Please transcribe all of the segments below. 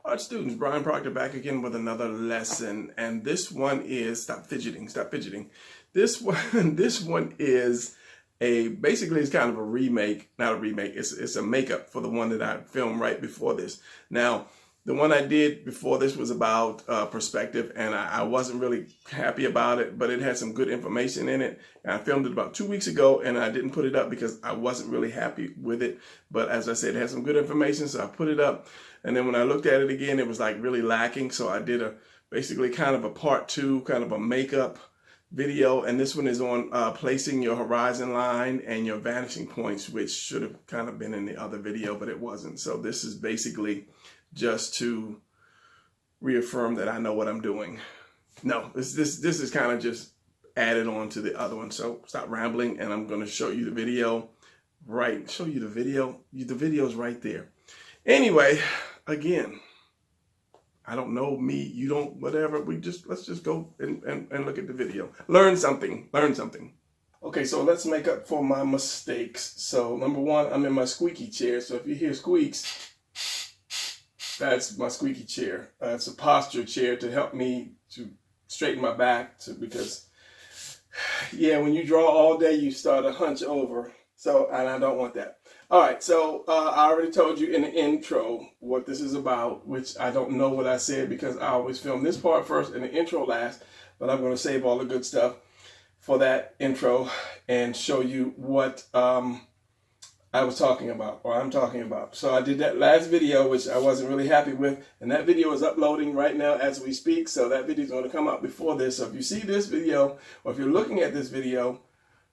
Art students, Brian Proctor back again with another lesson, and this one is stop fidgeting. This one, this one is basically it's kind of a remake, not a remake. It's a makeup for the one that I filmed right before this. Now, the one I did before this was about perspective, and I wasn't really happy about it, but it had some good information in it. And I filmed it about 2 weeks ago, and I didn't put it up because I wasn't really happy with it. But as I said, it had some good information, so I put it up. And then when I looked at it again, it was like really lacking. So I did basically kind of a part two, kind of a makeup video. And this one is on placing your horizon line and your vanishing points, which should have kind of been in the other video, but it wasn't. So this is basically just to reaffirm that I know what I'm doing. No, this is kind of just added on to the other one. So stop rambling, and I'm going to show you the video. Show you the video. The video's right there. Anyway, again, I don't know me, you don't, whatever. Let's just go and look at the video. Learn something. Okay, so let's make up for my mistakes. So number one, I'm in my squeaky chair. So if you hear squeaks, that's my squeaky chair. It's a posture chair to help me to straighten my back, because yeah, when you draw all day, you start to hunch over. So, and I don't want that. All right, so I already told you in the intro what this is about, which I don't know what I said because I always film this part first and the intro last, but I'm going to save all the good stuff for that intro and show you what I was talking about, or I'm talking about. So I did that last video, which I wasn't really happy with, and that video is uploading right now as we speak, so that video is going to come out before this. So if you see this video, or if you're looking at this video,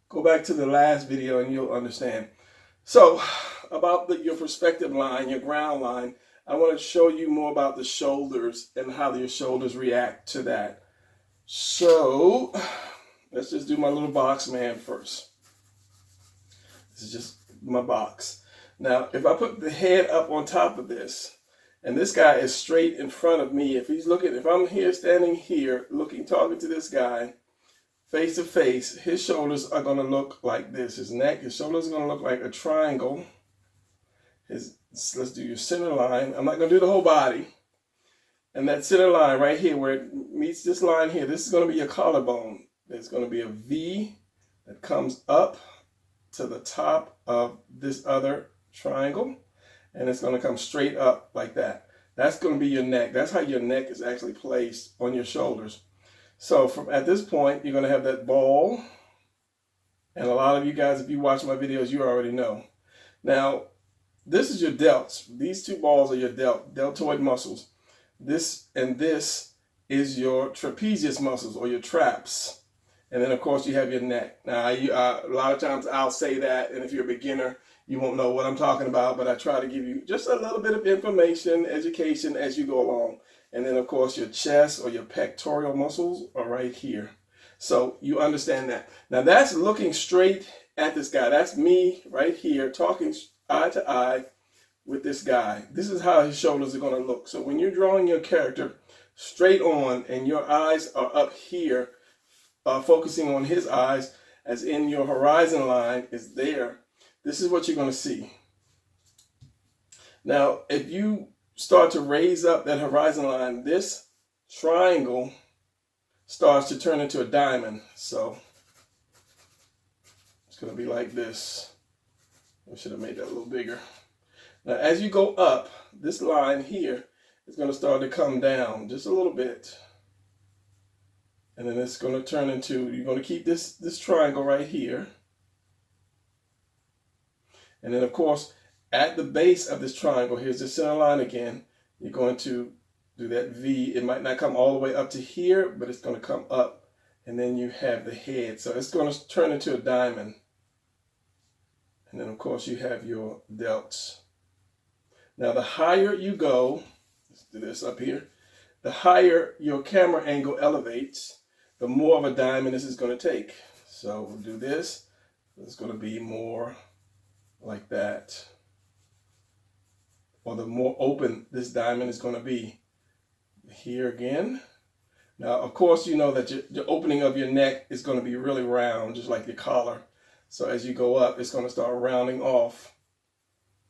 go back to the last video and you'll understand. So about your perspective line, your ground line, I want to show you more about the shoulders and how your shoulders react to that. So let's just do my little box man first. This is just my box. Now, if I put the head up on top of this, and this guy is straight in front of me, if I'm here, standing here, talking to this guy, face to face, his shoulders are going to look like this. His shoulders are going to look like a triangle. Let's do your center line. I'm not going to do the whole body. And that center line right here, where it meets this line here, this is going to be your collarbone. There's going to be a V that comes up to the top of this other triangle, and it's going to come straight up like that. That's going to be your neck. That's how your neck is actually placed on your shoulders. So at this point, you're going to have that ball. And a lot of you guys, if you watch my videos, you already know. Now, this is your delts. These two balls are your deltoid muscles. This and this is your trapezius muscles, or your traps. And then, of course, you have your neck. Now, a lot of times I'll say that, and if you're a beginner, you won't know what I'm talking about. But I try to give you just a little bit of information, education as you go along. And then, of course, your chest or your pectoral muscles are right here. So you understand that. Now, that's looking straight at this guy. That's me right here talking eye to eye with this guy. This is how his shoulders are going to look. So when you're drawing your character straight on and your eyes are up here, focusing on his eyes, as in your horizon line is there, this is what you're going to see. Now, if you start to raise up that horizon line, this triangle starts to turn into a diamond. So it's going to be like this. I should have made that a little bigger. Now, as you go up, this line here is going to start to come down just a little bit. And then it's going to turn into, you're going to keep this triangle right here. And then, of course, at the base of this triangle, here's the center line again. You're going to do that V. It might not come all the way up to here, but it's going to come up. And then you have the head. So it's going to turn into a diamond. And then, of course, you have your delts. Now, the higher you go, let's do this up here, the higher your camera angle elevates, the more of a diamond this is going to take. So we'll do this. It's going to be more like that. Or the more open this diamond is going to be. Here again. Now, of course, you know that the opening of your neck is going to be really round, just like your collar. So as you go up, it's going to start rounding off.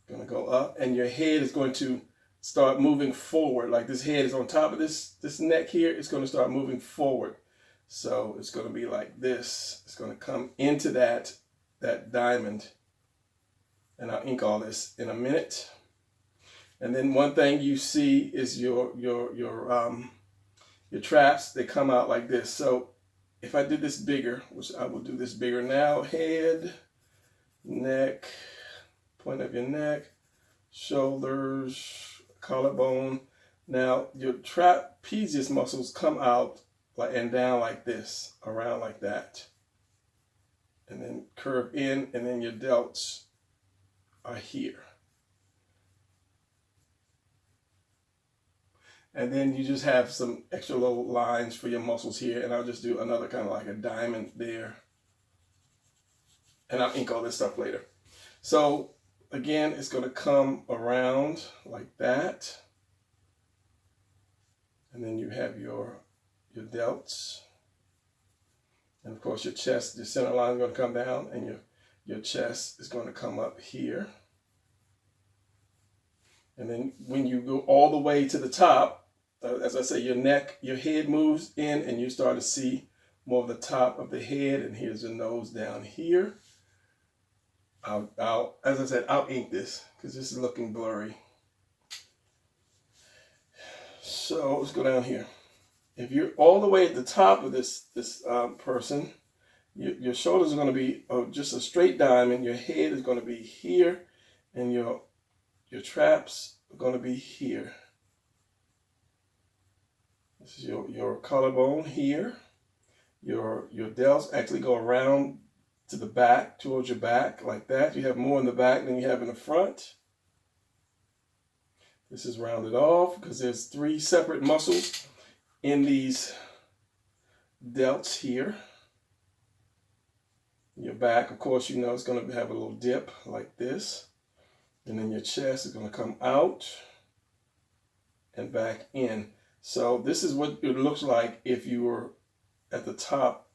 Going to go up, and your head is going to start moving forward. Like this head is on top of this neck here. It's going to start moving forward. So it's going to be like this. It's going to come into that diamond. And I'll ink all this in a minute. And then one thing you see is your traps. They come out like this. So if I did this bigger, which I will do this bigger now, head, neck, point of your neck, shoulders, collarbone. Now your trapezius muscles come out and down like this, around like that. And then curve in, and then your delts are here. And then you just have some extra little lines for your muscles here. And I'll just do another kind of like a diamond there. And I'll ink all this stuff later. So again, it's going to come around like that. And then you have your delts. And of course your chest, the center line is going to come down, and your chest is going to come up here. And then when you go all the way to the top, as I say, your neck, your head moves in, and you start to see more of the top of the head. And here's your nose down here. As I said, I'll ink this because this is looking blurry. So let's go down here. If you're all the way at the top of this person, your shoulders are going to be just a straight diamond. Your head is going to be here, and your traps are going to be here. This is your collarbone here. Your delts actually go around to the back, towards your back, like that. You have more in the back than you have in the front. This is rounded off because there's 3 separate muscles in these delts here. Your back, of course, you know it's going to have a little dip like this. And then your chest is going to come out and back in. So this is what it looks like if you were at the top,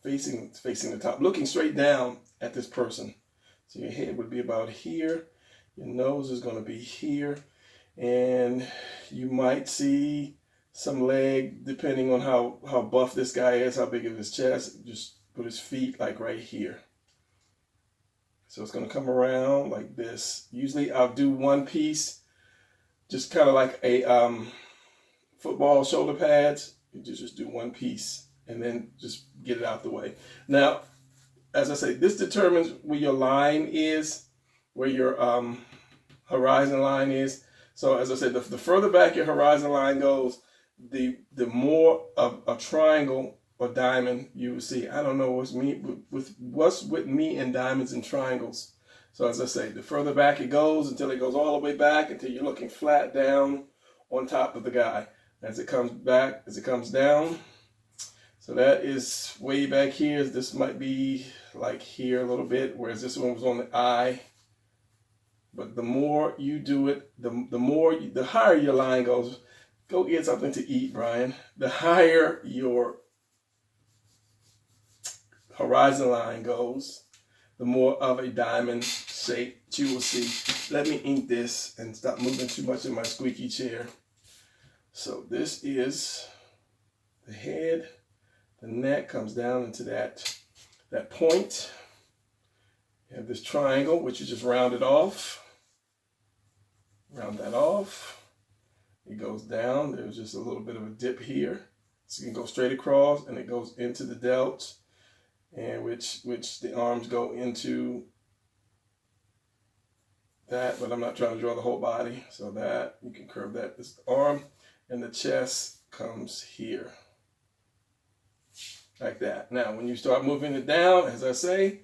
facing the top, looking straight down at this person. So your head would be about here. Your nose is going to be here. And you might see some leg, depending on how buff this guy is, how big of his chest. Just put his feet like right here. So it's going to come around like this. Usually I'll do one piece, just kind of like a football shoulder pads. You just do one piece and then just get it out the way. Now, as I say, this determines where your line is, where your horizon line is. So as I said, the further back your horizon line goes, the more of a triangle or diamond you will see. I don't know what's with me and diamonds and triangles. So as I say, the further back it goes until it goes all the way back until you're looking flat down on top of the guy. As it comes back, as it comes down. So that is way back here. This might be like here a little bit, whereas this one was on the eye. But the more you do it, the higher your line goes. Go get something to eat, Brian. The higher your horizon line goes, the more of a diamond shape you will see. Let me ink this and stop moving too much in my squeaky chair. So this is the head. The neck comes down into that point. You have this triangle, which you just rounded off. Round that off. It goes down. There's just a little bit of a dip here. So you can go straight across, and it goes into the delts, and which the arms go into that, but I'm not trying to draw the whole body. So that, you can curve that. This is the arm, and the chest comes here. Like that. Now, when you start moving it down, as I say,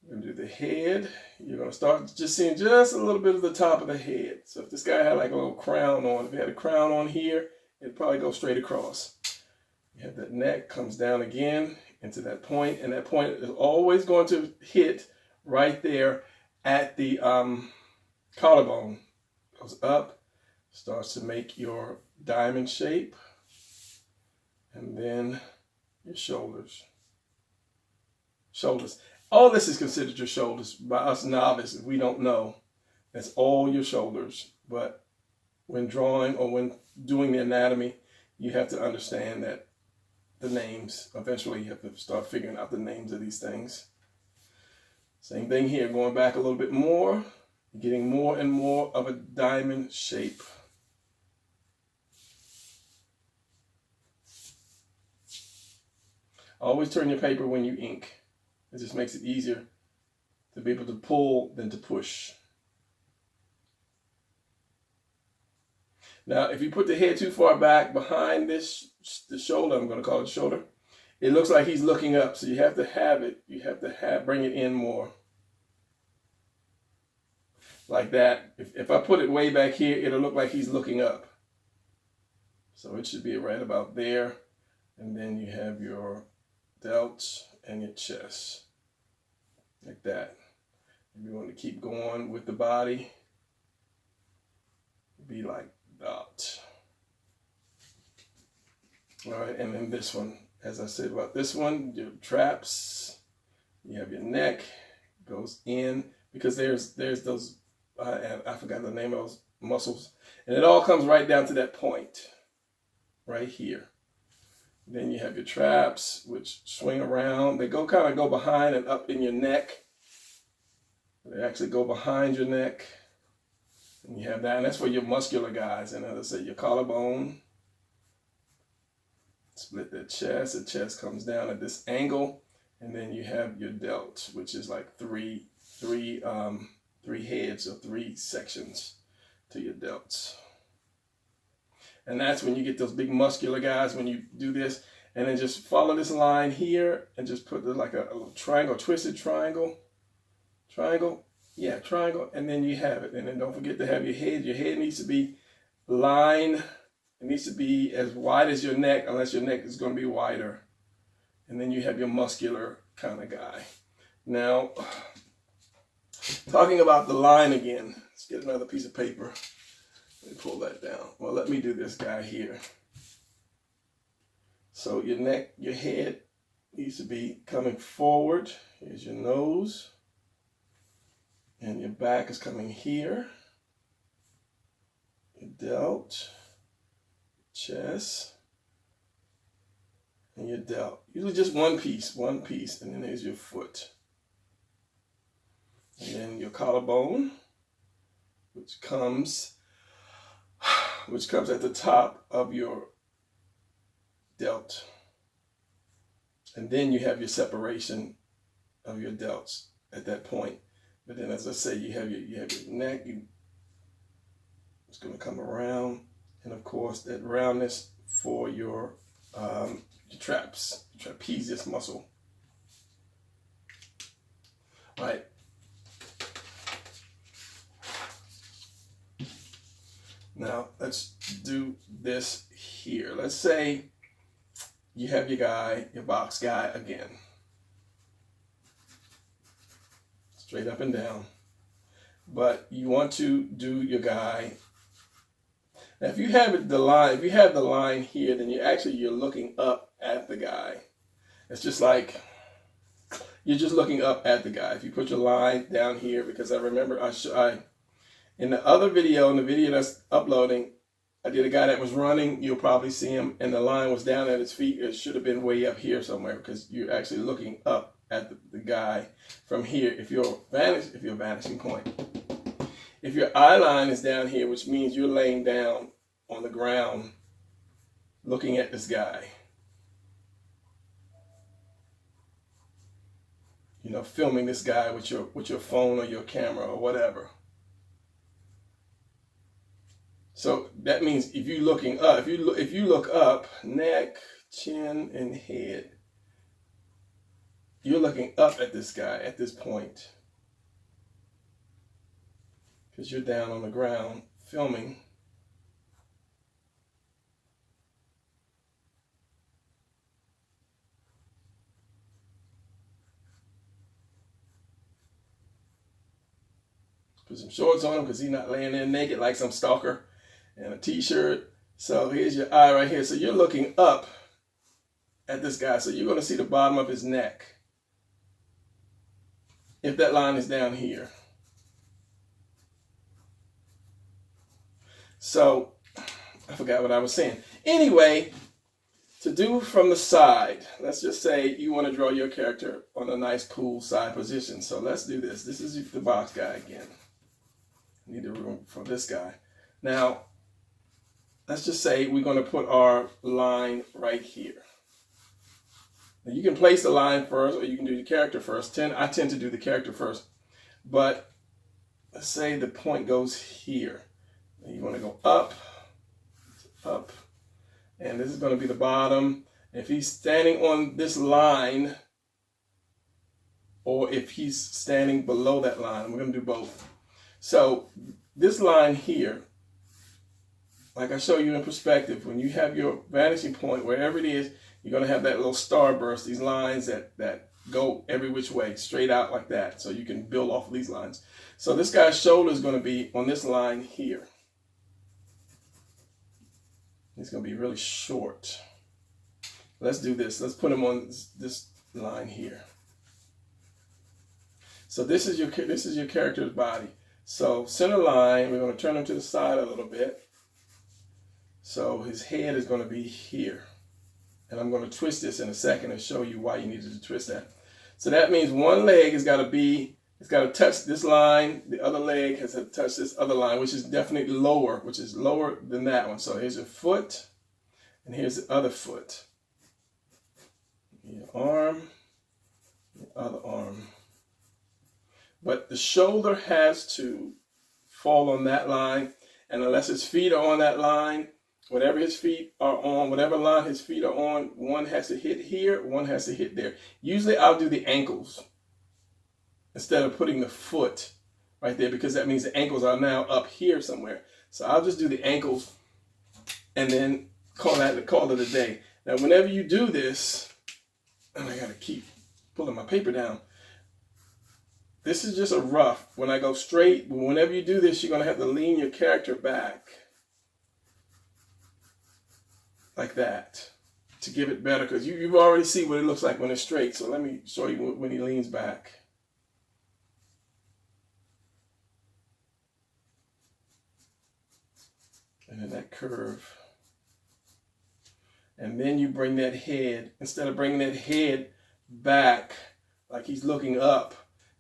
you're going to do the head. You're going to start just seeing just a little bit of the top of the head. So if this guy had like a little crown on, if he had a crown on here, it'd probably go straight across. You have that neck comes down again into that point, and that point is always going to hit right there at the collarbone. Goes up, starts to make your diamond shape, and then your shoulders. All this is considered your shoulders by us novices. We don't know That's all your shoulders. But when drawing or when doing the anatomy, you have to understand that the names, eventually you have to start figuring out the names of these things. Same thing here, going back a little bit more, getting more and more of a diamond shape. Always turn your paper when you ink. It just makes it easier to be able to pull than to push. Now, if you put the head too far back behind the shoulder, I'm going to call it shoulder, it looks like he's looking up. So you have to have it, bring it in more. Like that. If I put it way back here, it'll look like he's looking up. So it should be right about there. And then you have your delts and your chest. Like that. If you want to keep going with the body, be like that. All right, and then this one, as I said about this one, your traps, you have your neck, goes in, because there's those, I forgot the name of those muscles, and it all comes right down to that point, right here. Then you have your traps, which swing around. They kind of go behind and up in your neck. They actually go behind your neck. And you have that, and that's for your muscular guys. And as I said, your collarbone. Split the chest comes down at this angle. And then you have your delt, which is like three heads or three sections to your delts. And that's when you get those big muscular guys when you do this. And then just follow this line here and just put like a little triangle, twisted triangle. Yeah, triangle. And then you have it. And then don't forget to have your head. Your head needs to be lined. It needs to be as wide as your neck, unless your neck is going to be wider. And then you have your muscular kind of guy. Now, talking about the line again. Let's get another piece of paper. Let me pull that down. Well, let me do this guy here. So your neck, your head needs to be coming forward. Here's your nose. And your back is coming here. Your delt, chest, and your delt. Usually just one piece, and then there's your foot. And then your collarbone, which comes at the top of your delt. And then you have your separation of your delts at that point. But then, as I say, you have your neck. It's going to come around, and of course that roundness for your traps, trapezius muscle. All right. Now let's do this here. Let's say you have your guy, your box guy again. Straight up and down. But you want to do your guy. Now if you have the line here, then you're looking up at the guy. It's just like you're just looking up at the guy. If you put your line down here, because I remember in the other video, in the video that's uploading, I did a guy that was running. You'll probably see him, and the line was down at his feet. It should have been way up here somewhere, because you're actually looking up at the guy from here. If your vanishing point, if your eye line is down here, which means you're laying down on the ground, looking at this guy. You know, filming this guy with your phone or your camera or whatever. So that means if you're looking up, if you look up, neck, chin, and head, you're looking up at this guy at this point, because you're down on the ground filming. Put some shorts on him because he's not laying there naked like some stalker, and a t-shirt. So here's your eye right here. So you're looking up at this guy. So you're going to see the bottom of his neck if that line is down here. So I forgot what I was saying. Anyway, to do from the side, let's just say you want to draw your character on a nice, cool side position. So let's do this. This is the box guy again. I need the room for this guy. Now, let's just say we're going to put our line right here. Now, you can place the line first, or you can do the character first. I tend to do the character first. But let's say the point goes here. And you want to go up, up. And this is going to be the bottom. If he's standing on this line, or if he's standing below that line, we're going to do both. So this line here, like I show you in perspective, when you have your vanishing point, wherever it is, you're going to have that little starburst, these lines that go every which way, straight out like that. So you can build off of these lines. So this guy's shoulder is going to be on this line here. He's going to be really short. Let's do this. Let's put him on this line here. So this is your character's body. So center line, we're going to turn him to the side a little bit. So his head is going to be here. And I'm going to twist this in a second and show you why you needed to twist that. So that means one leg has got to touch this line. The other leg has to touch this other line, which is definitely lower, which is lower than that one. So here's your foot, and here's the other foot. Your arm, the other arm. But the shoulder has to fall on that line, and unless his feet are on that line, whatever his feet are on, whatever line his feet are on, one has to hit here, one has to hit there. Usually I'll do the ankles instead of putting the foot right there, because that means the ankles are now up here somewhere. So I'll just do the ankles and then call it a day. Now, whenever you do this, and I got to keep pulling my paper down, this is just a rough. When I go straight, whenever you do this, you're going to have to lean your character back like that to give it better, because you already see what it looks like when it's straight. So let me show you when he leans back. And then that curve. And then you bring that head, instead of bringing that head back like he's looking up,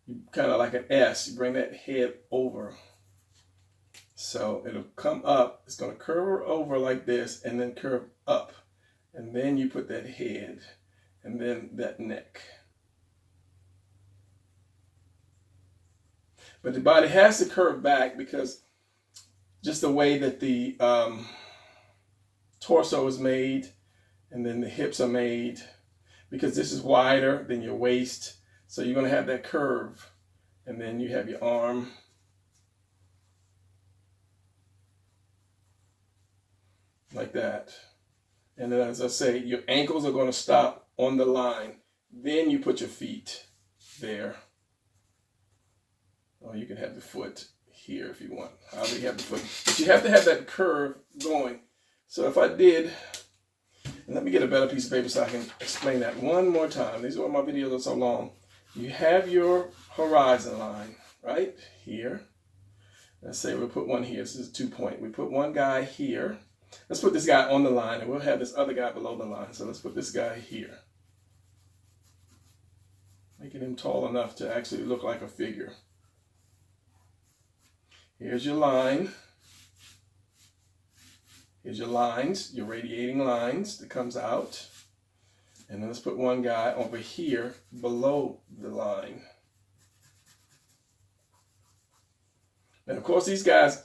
you kind of like an S, you bring that head over. So it'll come up, it's going to curve over like this and then curve up. And then you put that head and then that neck. But the body has to curve back because just the way that the torso is made, and then the hips are made, because this is wider than your waist. So you're going to have that curve. And then you have your arm. Like that. And then, as I say, your ankles are going to stop on the line. Then you put your feet there. Or you can have the foot here if you want. However you have the foot. But you have to have that curve going. So if I did, and let me get a better piece of paper so I can explain that one more time. These are why my videos are so long. You have your horizon line right here. Let's say we'll put one here. This is a 2-point. We put one guy here. Let's put this guy on the line, and we'll have this other guy below the line. So let's put this guy here. Making him tall enough to actually look like a figure. Here's your line. Here's your lines, your radiating lines that comes out. And then let's put one guy over here below the line. And of course, these guys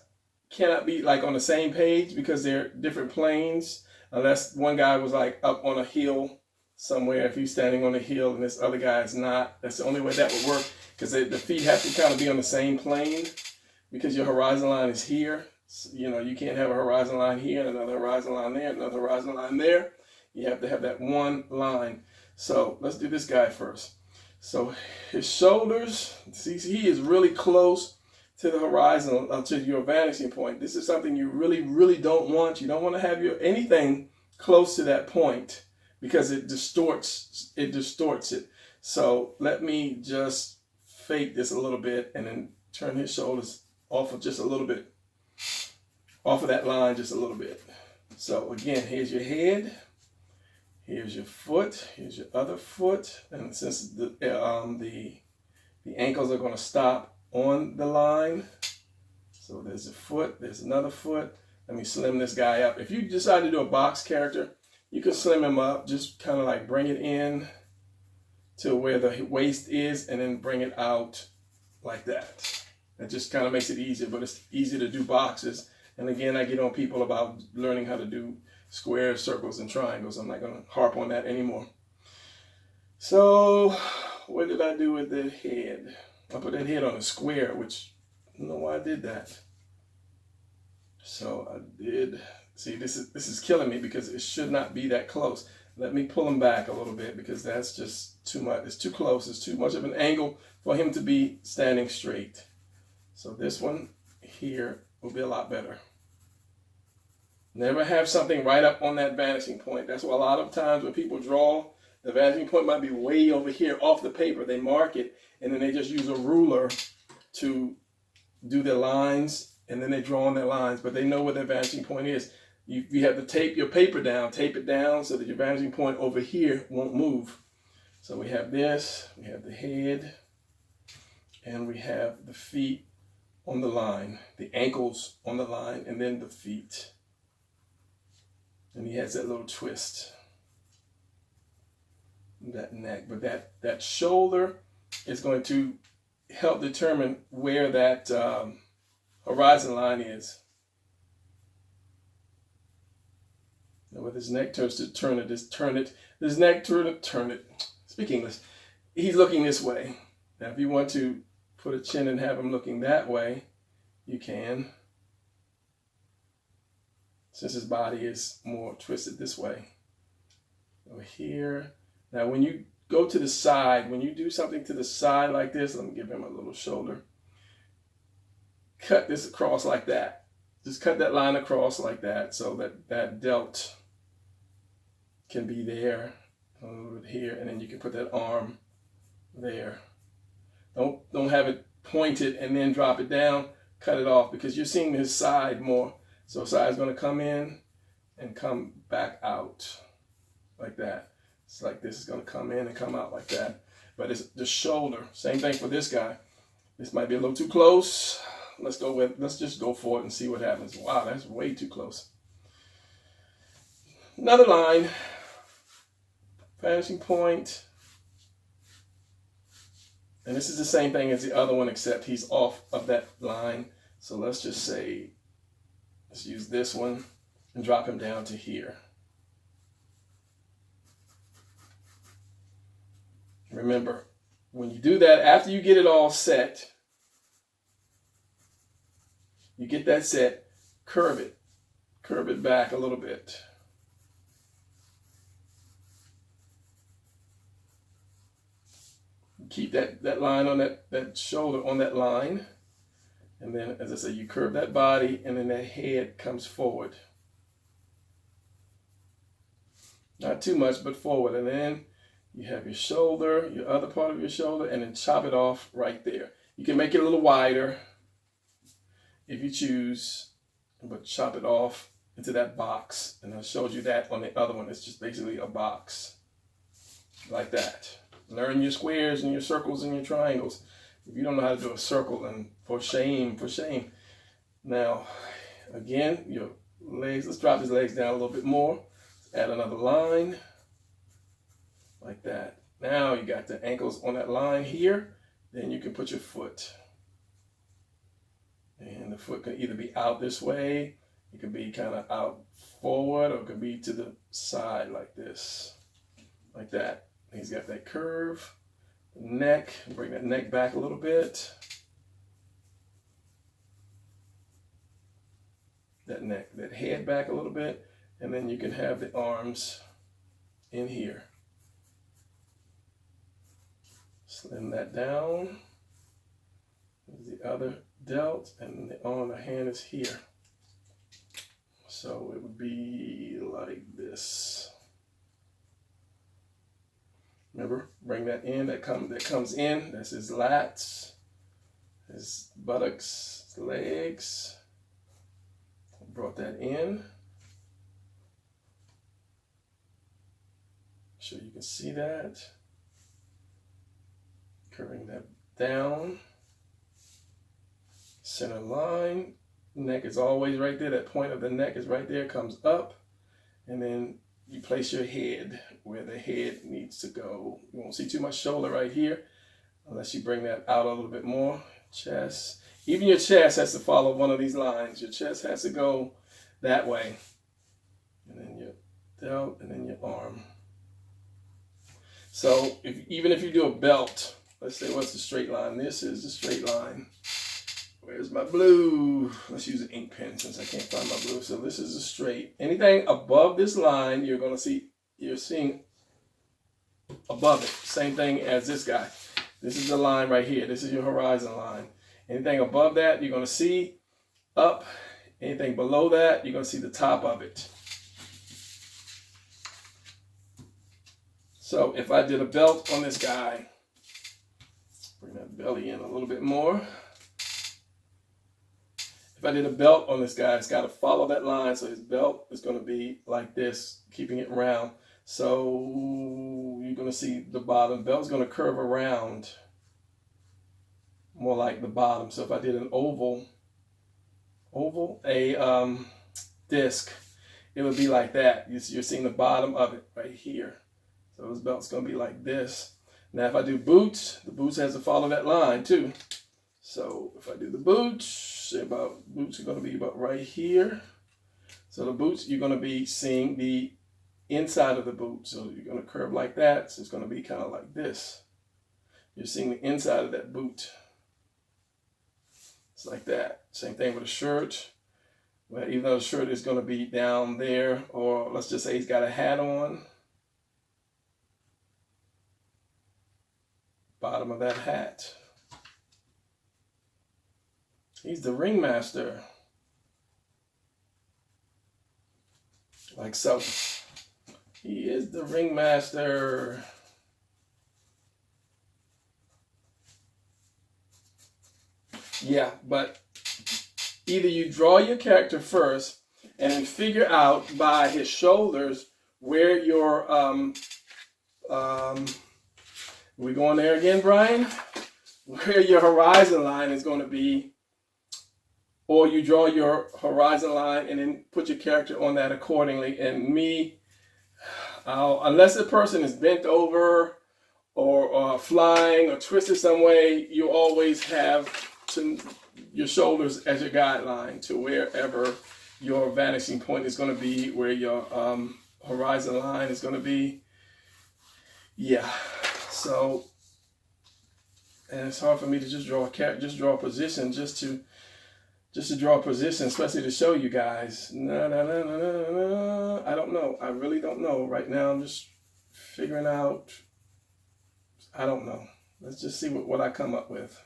cannot be like on the same page because they're different planes, unless one guy was like up on a hill somewhere. If he's standing on a hill and this other guy is not, that's the only way that would work, because the feet have to kind of be on the same plane, because your horizon line is here. You know, you can't have a horizon line here, and another horizon line there, another horizon line there. You have to have that one line. So let's do this guy first. So his shoulders, see, he is really close to the horizon, to your vanishing point. This is something you really, really don't want. You don't want to have anything close to that point, because it distorts it. So let me just fake this a little bit and then turn his shoulders off of just a little bit. off of that line just a little bit. So again, here's your head, here's your foot, here's your other foot, and since the ankles are going to stop on the line, so there's a foot, there's another foot. Let me slim this guy up. If you decide to do a box character, you can slim him up, just kind of like bring it in to where the waist is and then bring it out like that. It just kind of makes it easier, but it's easy to do boxes. And again, I get on people about learning how to do squares, circles, and triangles. I'm not going to harp on that anymore. So what did I do with the head? I put that head on a square, which I don't know why I did that. So I did. See, this is killing me because it should not be that close. Let me pull him back a little bit because that's just too much. It's too close. It's too much of an angle for him to be standing straight. So this one here will be a lot better. Never have something right up on that vanishing point. That's why a lot of times when people draw, the vanishing point might be way over here off the paper. They mark it and then they just use a ruler to do their lines, and then they draw on their lines, but they know where their vanishing point is. You have to tape your paper down, tape it down so that your vanishing point over here won't move. So we have this, we have the head, and we have the feet on the line, the ankles on the line, and then the feet. And he has that little twist, that neck. But that shoulder is going to help determine where that horizon line is. Now with his neck turns to turn it, his neck turn it. Speak English. He's looking this way. Now if you want to put a chin and have him looking that way, you can. Since his body is more twisted this way. Over here. Now when you go to the side, when you do something to the side like this, let me give him a little shoulder. Cut this across like that. Just cut that line across like that so that that delt can be there, a little bit here, and then you can put that arm there. Don't have it pointed and then drop it down. Cut it off because you're seeing his side more. So side's going to come in and come back out like that. It's like this is going to come in and come out like that. But it's the shoulder. Same thing for this guy. This might be a little too close. Let's just go for it and see what happens. Wow, that's way too close. Another line. Vanishing point. And this is the same thing as the other one, except he's off of that line. So let's just say, let's use this one and drop him down to here. Remember, when you do that, after you get it all set, you get that set, curve it back a little bit. Keep that line on that shoulder on that line. And then, as I say, you curve that body and then that head comes forward. Not too much, but forward. And then you have your shoulder, your other part of your shoulder, and then chop it off right there. You can make it a little wider if you choose, but chop it off into that box. And I showed you that on the other one. It's just basically a box like that. Learn your squares and your circles and your triangles. If you don't know how to do a circle, then for shame. Now, again, your legs, let's drop his legs down a little bit more. Let's add another line like that. Now you got the ankles on that line here. Then you can put your foot. And the foot can either be out this way, it could be kind of out forward, or it could be to the side like this, like that. He's got that curve, neck, bring that neck back a little bit. That neck, that head back a little bit, and then you can have the arms in here. Slim that down. There's the other delt, and the arm, the hand is here. So it would be like this. Remember, bring that in, that comes in. That's his lats, his buttocks, his legs. Brought that in. So you can see that. Curving that down. Center line. Neck is always right there. That point of the neck is right there. Comes up. And then you place your head where the head needs to go. You won't see too much shoulder right here unless you bring that out a little bit more. Chest. Even your chest has to follow one of these lines. Your chest has to go that way. And then your delt, and then your arm. So even if you do a belt, let's say what's the straight line? This is the straight line. Where's my blue? Let's use an ink pen since I can't find my blue. So this is a straight. Anything above this line, you're going to see, you're seeing above it. Same thing as this guy. This is the line right here. This is your horizon line. Anything above that, you're going to see up. Anything below that, you're going to see the top of it. So if I did a belt on this guy, bring that belly in a little bit more. If I did a belt on this guy, it's got to follow that line. So his belt is going to be like this, keeping it round. So you're going to see the bottom. The belt's going to curve around more like the bottom. So if I did an oval, a disc, it would be like that. You're seeing the bottom of it right here. So his belt's going to be like this. Now if I do boots, the boots has to follow that line too. So if I do the boots, boots are going to be about right here. So the boots, you're going to be seeing the inside of the boot. So you're going to curve like that. So it's going to be kind of like this. You're seeing the inside of that boot. It's like that. Same thing with a shirt. Well, even though the shirt is going to be down there, or let's just say he's got a hat on. Bottom of that hat. He's the ringmaster. Like so. He is the ringmaster. Yeah, but either you draw your character first and then figure out by his shoulders where your we going there again, Brian? Where your horizon line is going to be. Or you draw your horizon line and then put your character on that accordingly. And me, unless the person is bent over or flying or twisted some way, you always have your shoulders as your guideline to wherever your vanishing point is going to be, where your horizon line is going to be. Yeah. So, and it's hard for me to just draw a position, just to draw a position, especially to show you guys. No. I don't know. I really don't know. Right now, I'm just figuring out. I don't know. Let's just see what I come up with.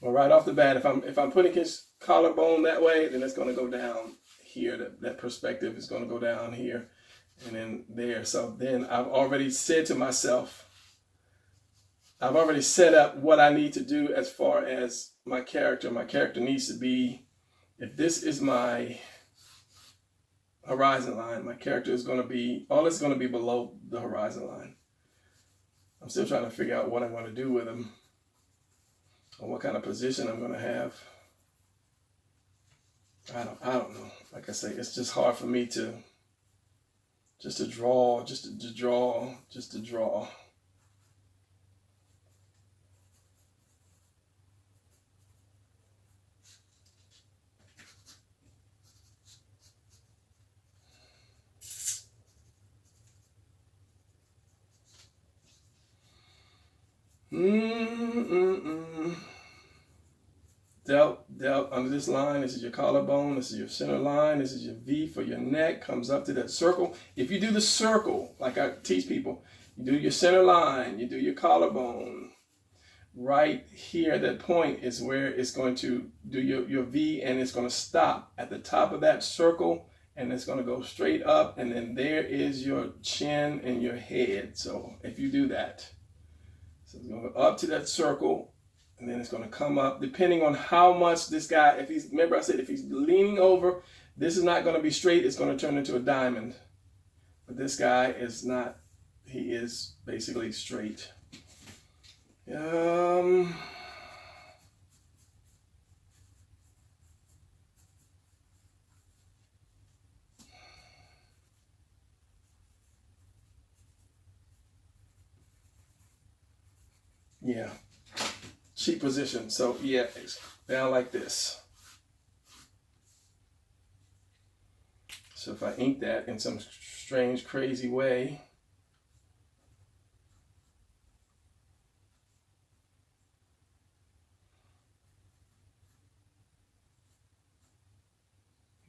Well, right off the bat, if I'm putting his collarbone that way, then it's going to go down here. That perspective is going to go down here, and then there. So then I've already said to myself, I've already set up what I need to do as far as my character. My character needs to be, if this is my horizon line, my character is going to be, all it's going to be below the horizon line. I'm still trying to figure out what I'm going to do with him, or what kind of position I'm going to have. I don't know. Like I say, it's just hard for me to draw. Delt under this line. This is your collarbone. This is your center line. This is your V for your neck. Comes up to that circle. If you do the circle, like I teach people, you do your center line. You do your collarbone. Right here, that point is where it's going to do your V, and it's going to stop at the top of that circle, and it's going to go straight up, and then there is your chin and your head. So if you do that, so it's going to go up to that circle, and then it's going to come up, depending on how much this guy, remember I said, if he's leaning over, This is not going to be straight. It's going to turn into a diamond. But this guy is not. He is basically straight. Yeah, cheat position. So yeah, it's down like this. So if I ink that in some strange, crazy way,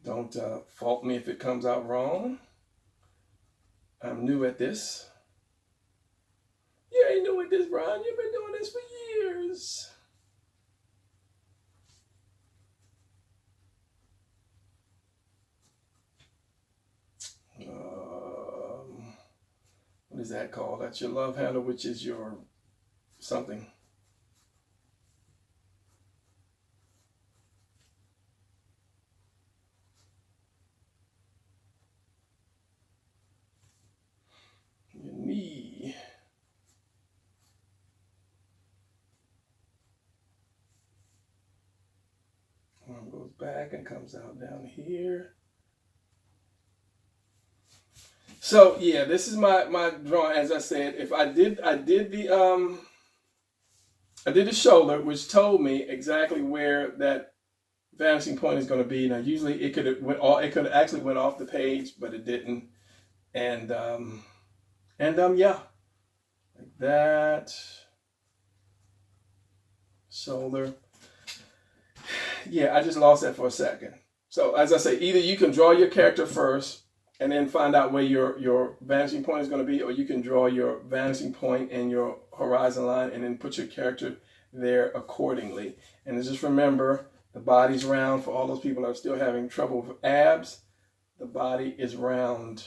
don't fault me if it comes out wrong. I'm new at this. You ain't new at this, Brian. You've been doing this for years. What is that called? That's your love handle, which is your something. Your knee. Arm goes back and comes out down here. So yeah, this is my drawing. As I said, if I did the shoulder, which told me exactly where that vanishing point is going to be. Now usually it could have actually went off the page, but it didn't. And yeah, like that. Shoulder. Yeah, I just lost that for a second. So as I say, either you can draw your character first and then find out where your vanishing point is going to be, or you can draw your vanishing point and your horizon line and then put your character there accordingly. And just remember, the body's round. For all those people that are still having trouble with abs, the body is round.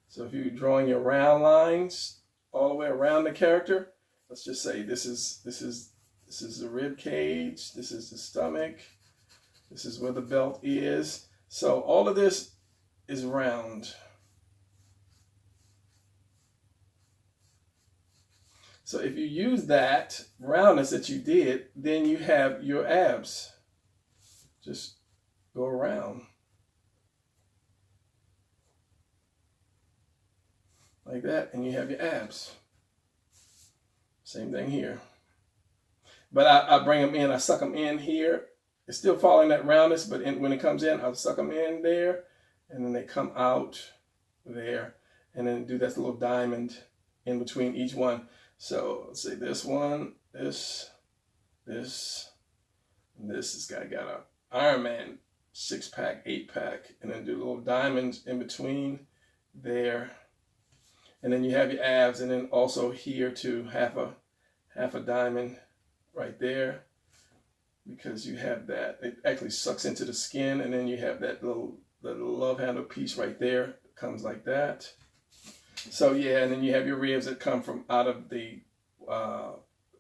So if you're drawing your round lines all the way around the character, let's just say this is the rib cage, this is the stomach, this is where the belt is. So all of this is round. So if you use that roundness that you did, then you have your abs. Just go around. Like that, and you have your abs. Same thing here. But I bring them in, I suck them in here. It's still following that roundness, but when it comes in, I'll suck them in there, and then they come out there, and then do that little diamond in between each one. So let's say this one, this, and this. This guy got a Iron Man 6-pack, 8-pack, and then do little diamonds in between there. And then you have your abs, and then also here too, half a diamond right there, because you have that. It actually sucks into the skin, and then you have that little love handle piece right there. It comes like that. So yeah, and then you have your ribs that come from out of the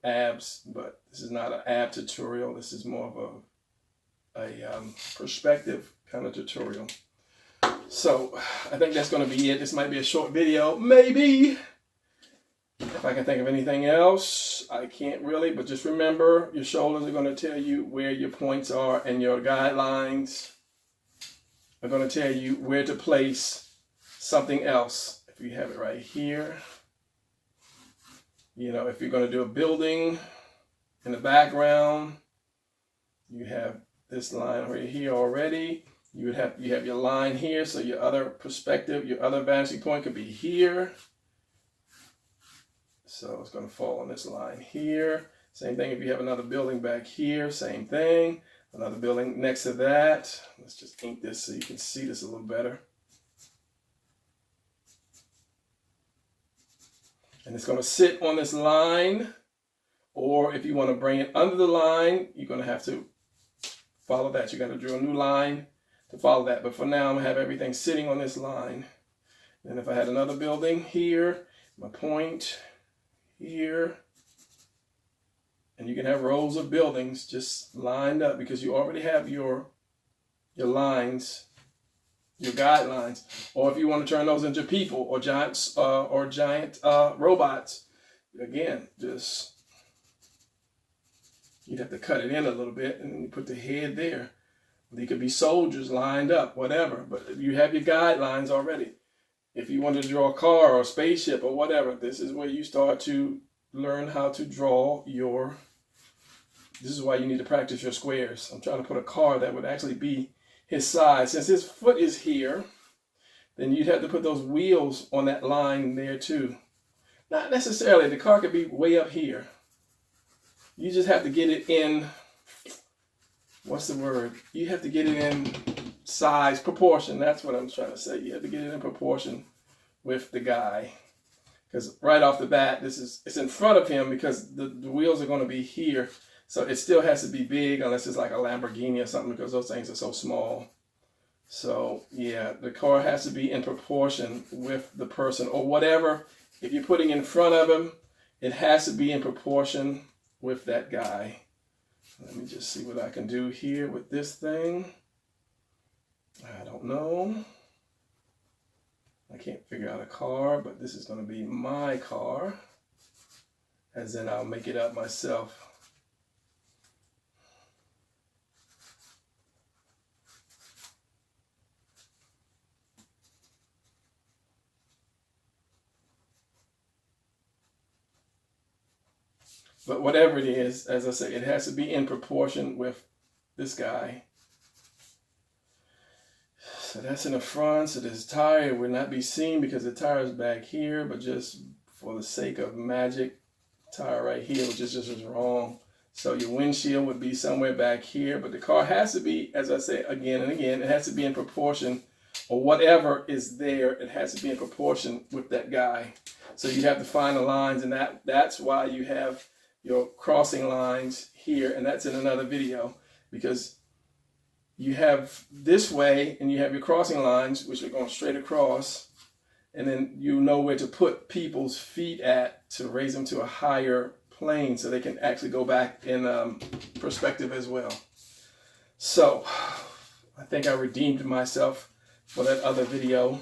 abs, but this is not an ab tutorial. This is more of a perspective kind of tutorial. So I think that's going to be it. This might be a short video, maybe. If I can think of anything else, I can't really, but just remember, your shoulders are going to tell you where your points are, and your guidelines are going to tell you where to place something else. If you have it right here, you know, if you're going to do a building in the background, you have this line right here already. You have your line here, so your other perspective, your other vanishing point could be here. So it's going to fall on this line here. Same thing if you have another building back here, same thing. Another building next to that. Let's just ink this so you can see this a little better. And it's going to sit on this line, or if you want to bring it under the line, you're going to have to follow that. You got to draw a new line to follow that. But for now, I'm going to have everything sitting on this line. And if I had another building here, my point here, and you can have rows of buildings just lined up because you already have your your lines, your guidelines, or if you want to turn those into people or giant robots, again, just you'd have to cut it in a little bit and you put the head there. They could be soldiers lined up, whatever, but you have your guidelines already. If you want to draw a car or a spaceship or whatever, this is where you start to learn how to draw your, this is why you need to practice your squares. I'm trying to put a car that would actually be his size. Since his foot is here, then you'd have to put those wheels on that line there too. Not necessarily, the car could be way up here. You just have to get it in, what's the word? You have to get it in size, proportion. That's what I'm trying to say. You have to get it in proportion with the guy. Because right off the bat, it's in front of him because the wheels are going to be here. So it still has to be big unless it's like a Lamborghini or something because those things are so small. So yeah, the car has to be in proportion with the person or whatever. If you're putting in front of him, it has to be in proportion with that guy. Let me just see what I can do here with this thing. I don't know. I can't figure out a car, but this is going to be my car. As in I'll make it up myself. But whatever it is, as I say, it has to be in proportion with this guy. So that's in the front. So this tire will not be seen because the tire is back here, but just for the sake of magic, tire right here, which is just wrong. So your windshield would be somewhere back here, but the car has to be, as I say again and again, it has to be in proportion, or whatever is there, it has to be in proportion with that guy. So you have to find the lines, and that's why you have your crossing lines here, and that's in another video, because you have this way and you have your crossing lines which are going straight across, and then you know where to put people's feet at to raise them to a higher plane so they can actually go back in perspective as well. So I think I redeemed myself for that other video.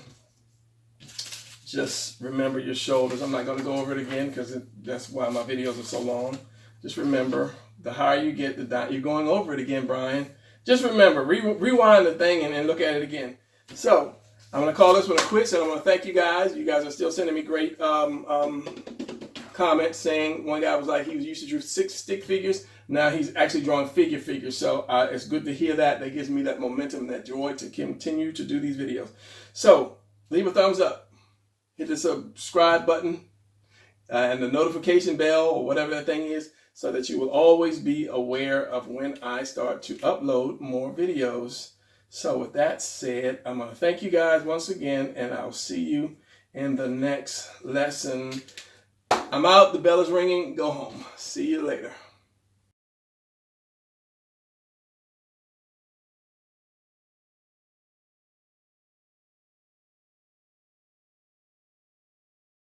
Just remember your shoulders. I'm not going to go over it again because that's why my videos are so long. Just remember, the higher you get, you're going over it again, Brian. Just remember, rewind the thing and look at it again. So I'm going to call this one a quit. So I want to thank you guys. You guys are still sending me great comments saying, one guy was like, he used to draw 6 stick figures. Now he's actually drawing figures. So it's good to hear that. That gives me that momentum, that joy to continue to do these videos. So leave a thumbs up. Hit the subscribe button and the notification bell or whatever that thing is so that you will always be aware of when I start to upload more videos. So with that said, I'm going to thank you guys once again, and I'll see you in the next lesson. I'm out. The bell is ringing. Go home. See you later.